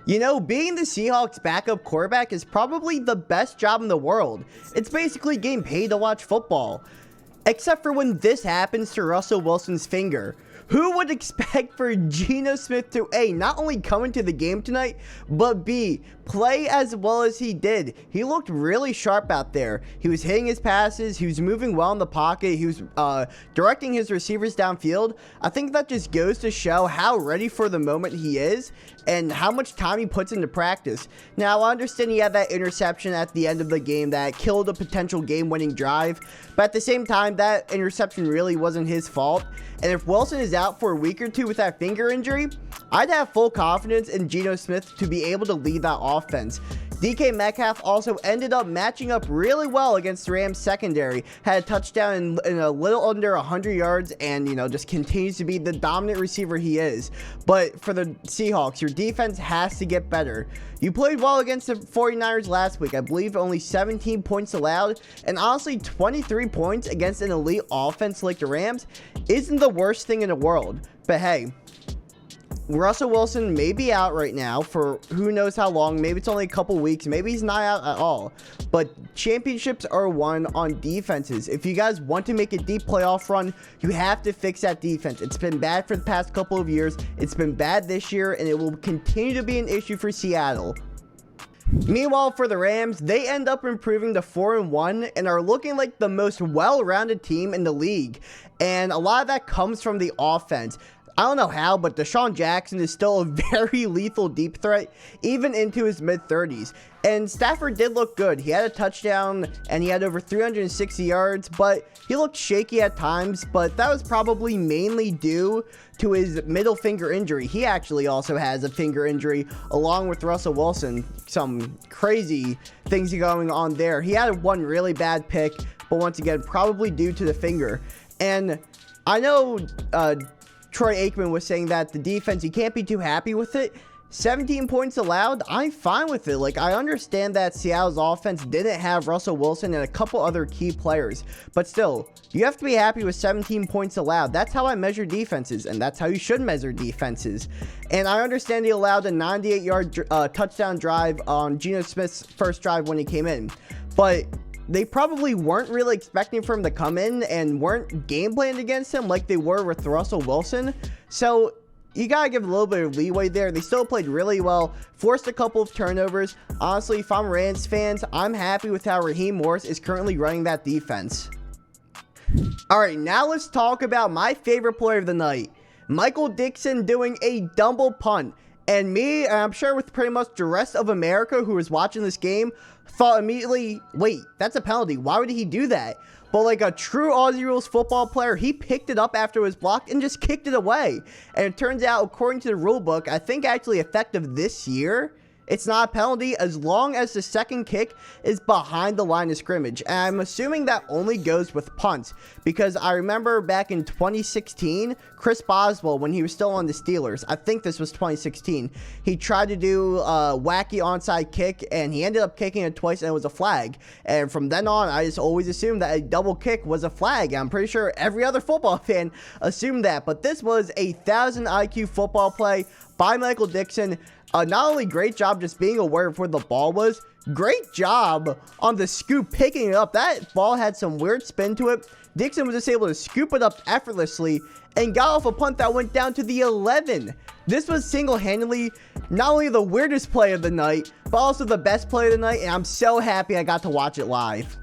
You know, being the Seahawks backup quarterback is probably the best job in the world. It's basically getting paid to watch football. Except for when this happens to Russell Wilson's finger. Who would expect for Geno Smith to A, not only come into the game tonight, but B, play as well as he did? He looked really sharp out there. He was hitting his passes, he was moving well in the pocket, he was directing his receivers downfield. I think that just goes to show how ready for the moment he is and how much time he puts into practice. Now, I understand he had that interception at the end of the game that killed a potential game-winning drive, but at the same time, that interception really wasn't his fault. And if Wilson is out for a week or two with that finger injury, I'd have full confidence in Geno Smith to be able to lead that offense. DK Metcalf also ended up matching up really well against the Rams secondary, had a touchdown in a little under 100 yards, and, just continues to be the dominant receiver he is. But for the Seahawks, your defense has to get better. You played well against the 49ers last week. I believe only 17 points allowed, and honestly, 23 points against an elite offense like the Rams isn't the worst thing in the world. But hey, Russell Wilson may be out right now for who knows how long. Maybe it's only a couple weeks. Maybe he's not out at all. But championships are won on defenses. If you guys want to make a deep playoff run, you have to fix that defense. It's been bad for the past couple of years. It's been bad this year, and it will continue to be an issue for Seattle. Meanwhile, for the Rams, they end up improving to 4-1 and are looking like the most well-rounded team in the league. And a lot of that comes from the offense. I don't know how, but Deshaun Jackson is still a very lethal deep threat, even into his mid-30s. And Stafford did look good. He had a touchdown, and he had over 360 yards, but he looked shaky at times, but that was probably mainly due to his middle finger injury. He actually also has a finger injury, along with Russell Wilson. Some crazy things going on there. He had one really bad pick, but once again, probably due to the finger. And I know Troy Aikman was saying that the defense, you can't be too happy with it. 17 points allowed, I'm fine with it. Like, I understand that Seattle's offense didn't have Russell Wilson and a couple other key players, but still, you have to be happy with 17 points allowed. That's how I measure defenses, and that's how you should measure defenses. And I understand he allowed a 98-yard touchdown drive on Geno Smith's first drive when he came in, but they probably weren't really expecting for him to come in and weren't game planned against him like they were with Russell Wilson. So you gotta give a little bit of leeway there. They still played really well, forced a couple of turnovers. Honestly, if I'm Rams fans, I'm happy with how Raheem Morris is currently running that defense. Alright, now let's talk about my favorite player of the night. Michael Dickson doing a double punt. And me, and I'm sure with pretty much the rest of America who was watching this game, thought immediately, wait, that's a penalty. Why would he do that? But like a true Aussie Rules football player, he picked it up after it was blocked and just kicked it away. And it turns out, according to the rule book, I think actually effective this year, it's not a penalty as long as the second kick is behind the line of scrimmage. And I'm assuming that only goes with punts, because I remember back in 2016, Chris Boswell, when he was still on the Steelers, I think this was 2016, he tried to do a wacky onside kick, and he ended up kicking it twice, and it was a flag. And from then on, I just always assumed that a double kick was a flag. I'm pretty sure every other football fan assumed that, but this was a 1,000 IQ football play by Michael Dickson. Not only great job just being aware of where the ball was, great job on the scoop picking it up. That ball had some weird spin to it. Dickson was just able to scoop it up effortlessly and got off a punt that went down to the 11. This was single-handedly not only the weirdest play of the night, but also the best play of the night, and I'm so happy I got to watch it live.